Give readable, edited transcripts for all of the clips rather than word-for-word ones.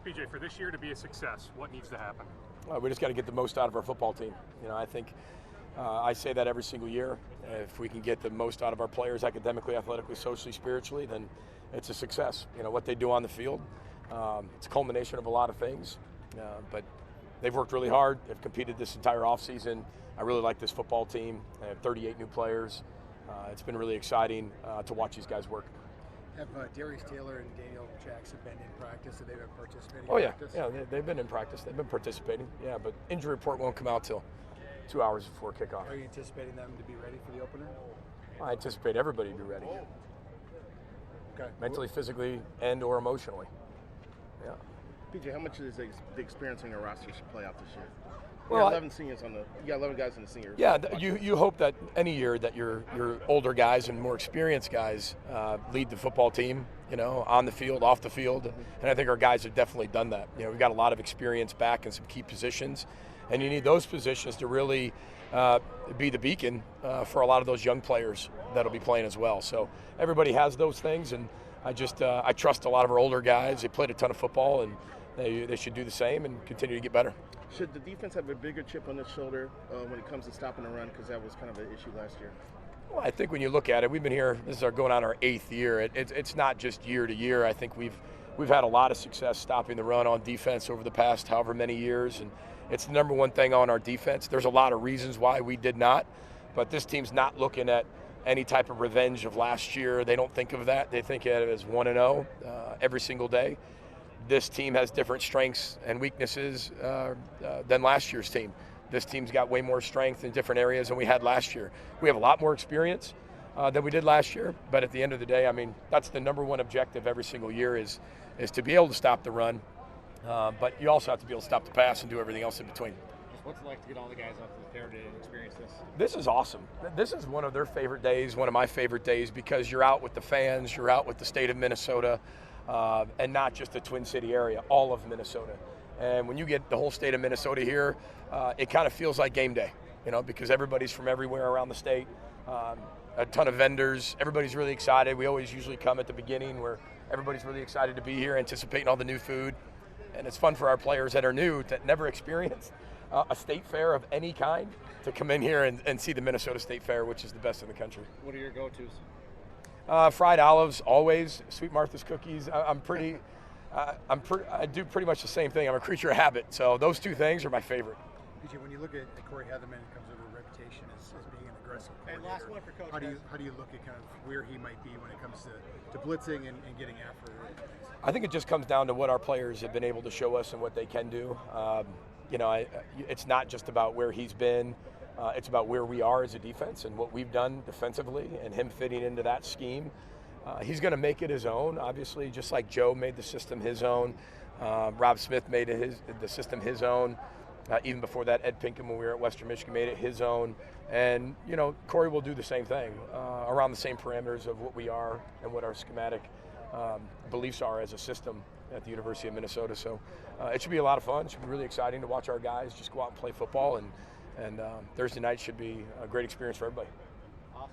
BJ, for this year to be a success, what needs to happen? We just got to get the most out of our football team. I think I say that every single year. If we can get the most out of our players academically, athletically, socially, spiritually, then it's a success. What they do on the field, it's a culmination of a lot of things. But they've worked really hard. They've competed this entire offseason. I really like this football team. They have 38 new players. It's been really exciting to watch these guys work. Have Darius Taylor and Daniel Jackson been in practice? Have they been participating in practice? They've been in practice. They've been participating. Yeah, but injury report won't come out till 2 hours before kickoff. Are you anticipating them to be ready for the opener? I anticipate everybody to be ready. Okay. Mentally, physically, and or emotionally. Yeah. PJ, how much is the experience on your roster should play out this year? Well, 11 seniors you got 11 guys in the senior. Yeah, you hope that any year that your older guys and more experienced guys lead the football team, on the field, off the field, and I think our guys have definitely done that. We've got a lot of experience back in some key positions, and you need those positions to really be the beacon for a lot of those young players that'll be playing as well. So everybody has those things, and I trust a lot of our older guys. They played a ton of football, and they should do the same and continue to get better. Should the defense have a bigger chip on its shoulder when it comes to stopping the run, because that was kind of an issue last year? Well, I think when you look at it, we've been here. This is going on our 8th year. It's not just year to year. I think we've had a lot of success stopping the run on defense over the past however many years, and it's the number one thing on our defense. There's a lot of reasons why we did not, but this team's not looking at any type of revenge of last year. They don't think of that. They think of it as 1-0 every single day. This team has different strengths and weaknesses than last year's team. This team's got way more strength in different areas than we had last year. We have a lot more experience than we did last year, but at the end of the day, that's the number one objective every single year is to be able to stop the run, but you also have to be able to stop the pass and do everything else in between. What's it like to get all the guys up to the fair today and experience this? This is awesome. This is one of their favorite days, one of my favorite days, because you're out with the fans, you're out with the state of Minnesota, and not just the Twin City area, all of Minnesota. And when you get the whole state of Minnesota here, it kind of feels like game day, because everybody's from everywhere around the state, a ton of vendors, everybody's really excited. We always usually come at the beginning where everybody's really excited to be here, anticipating all the new food. And it's fun for our players that are new, that never experienced a state fair of any kind, to come in here and see the Minnesota State Fair, which is the best in the country. What are your go-tos? Fried olives, always. Sweet Martha's cookies. I do pretty much the same thing. I'm a creature of habit, so those two things are my favorite. PJ, when you look at Corey Heatherman, it comes with a reputation as being an aggressive And coordinator. last one for Coach. How do you look at kind of where he might be when it comes to blitzing and getting after it? I think it just comes down to what our players have been able to show us and what they can do. It's not just about where he's been. It's about where we are as a defense and what we've done defensively and him fitting into that scheme. He's going to make it his own, obviously, just like Joe made the system his own. Rob Smith made the system his own. Even before that, Ed Pinkham, when we were at Western Michigan, made it his own. And, Corey will do the same thing around the same parameters of what we are and what our schematic beliefs are as a system at the University of Minnesota. So it should be a lot of fun. It should be really exciting to watch our guys just go out and play football. And Thursday night should be a great experience for everybody. Awesome.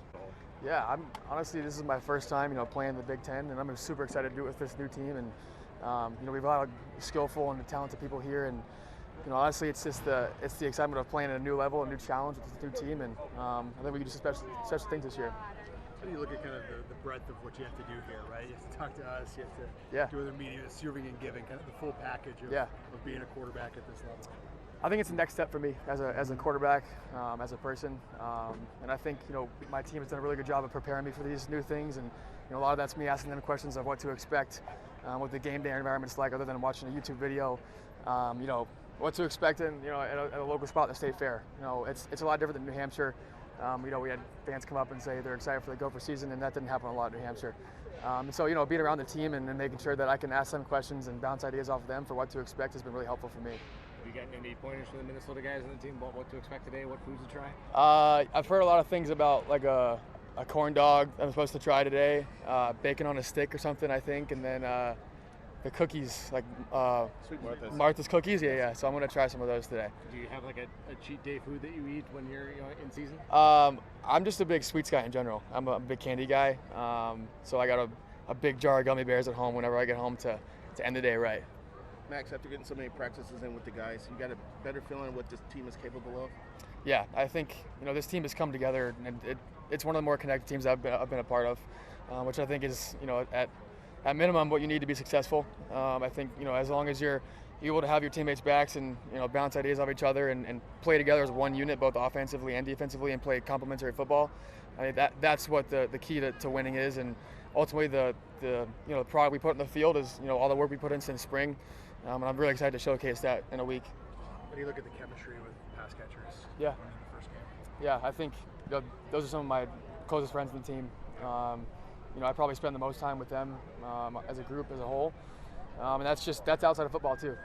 Yeah, honestly, this is my first time, playing the Big Ten, and I'm super excited to do it with this new team. And we have a lot of skillful and talented people here, and honestly, it's the excitement of playing at a new level, a new challenge with this new team, and I think we can do some special things this year. How do you look at kind of the breadth of what you have to do here, right? You have to talk to us, you have to do other media, serving and giving, kind of the full package of being a quarterback at this level. I think it's the next step for me as a quarterback, as a person, and I think my team has done a really good job of preparing me for these new things, and a lot of that's me asking them questions of what to expect, what the game day environment's like, other than watching a YouTube video, what to expect at a local spot in the state fair. It's a lot different than New Hampshire. We had fans come up and say they're excited for the Gopher season, and that didn't happen a lot in New Hampshire. And so being around the team and making sure that I can ask them questions and bounce ideas off of them for what to expect has been really helpful for me. Have you gotten any pointers from the Minnesota guys on the team about what to expect today, what foods to try? I've heard a lot of things about like a corn dog I'm supposed to try today, bacon on a stick or something, I think, and then the cookies, like Sweet Martha's. Martha's cookies. Yeah. So I'm gonna try some of those today. Do you have like a cheat day food that you eat when you're in season? I'm just a big sweets guy in general. I'm a big candy guy. So I got a big jar of gummy bears at home whenever I get home to end the day right. Max, after getting so many practices in with the guys, you got a better feeling of what this team is capable of? Yeah, I think this team has come together, and it's one of the more connected teams I've been a part of, which I think is at minimum what you need to be successful. I think as long as you're able to have your teammates' backs and bounce ideas off each other and play together as one unit, both offensively and defensively, and play complementary football. I think that's what the key to winning is, and ultimately the product we put in the field is all the work we put in since spring, and I'm really excited to showcase that in a week. How do you look at the chemistry with pass catchers? Yeah. In the first game? Yeah, I think those are some of my closest friends in the team. I probably spend the most time with them as a group, as a whole, and that's outside of football too.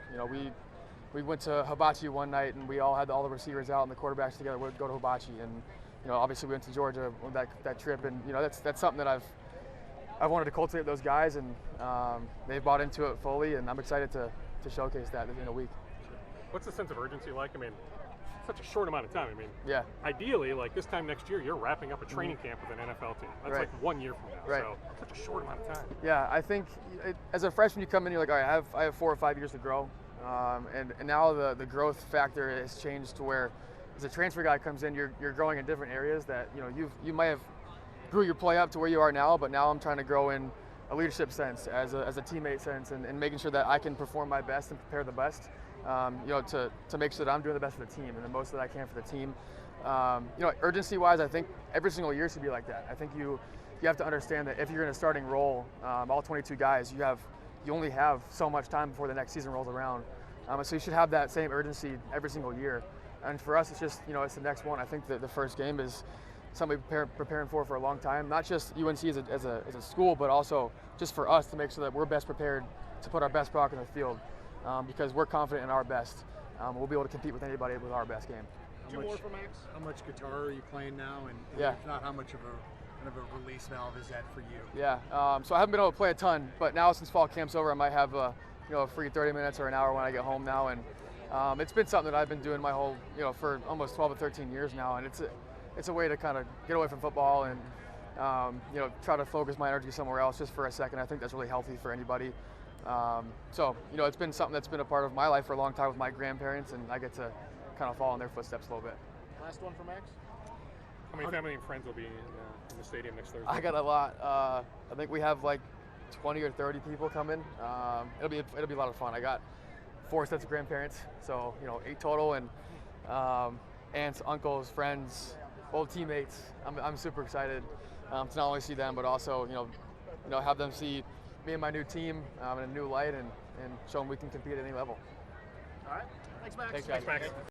We went to Hibachi one night, and we all had all the receivers out and the quarterbacks together. We'd go to Hibachi, and obviously we went to Georgia on that trip, and that's something that I've wanted to cultivate those guys, and they've bought into it fully, and I'm excited to showcase that in a week. What's the sense of urgency like? I mean, such a short amount of time. I mean, yeah. Ideally, like this time next year, you're wrapping up a training camp with an NFL team. That's Right. like 1 year from now. Right. So such a short amount of time. Yeah, I think as a freshman, you come in, you're like, all right, I have 4 or 5 years to grow, and now the growth factor has changed to where, as a transfer guy comes in, you're growing in different areas that you might have grew your play up to where you are now, but now I'm trying to grow in a leadership sense, as a teammate sense, and making sure that I can perform my best and prepare the best. To make sure that I'm doing the best for the team and the most that I can for the team. Urgency-wise, I think every single year should be like that. I think you have to understand that if you're in a starting role, all 22 guys, you only have so much time before the next season rolls around. So you should have that same urgency every single year. And for us, it's just it's the next one. I think that the first game is something we've preparing for a long time. Not just UNC as a school, but also just for us to make sure that we're best prepared to put our best product in the field. Because we're confident in our best. We'll be able to compete with anybody with our best game. Two more for Max. How much guitar are you playing now? And Yeah. if not, how much of a release valve is that for you? Yeah, so I haven't been able to play a ton, but now since fall camp's over, I might have a free 30 minutes or an hour when I get home now. And it's been something that I've been doing my whole, for almost 12 or 13 years now. And it's a way to kind of get away from football and, try to focus my energy somewhere else just for a second. I think that's really healthy for anybody. It's been something that's been a part of my life for a long time with my grandparents, and I get to kind of follow in their footsteps a little bit. Last one for Max. How many family and friends will be in the stadium next Thursday? I got a lot. I think we have like 20 or 30 people coming. It'll be a lot of fun. I got 4 sets of grandparents, so 8 total, and aunts, uncles, friends, old teammates. I'm super excited to not only see them, but also have them see me and my new team in a new light, and show them we can compete at any level. All right. Thanks, Max. Thanks, guys. Thanks, Max.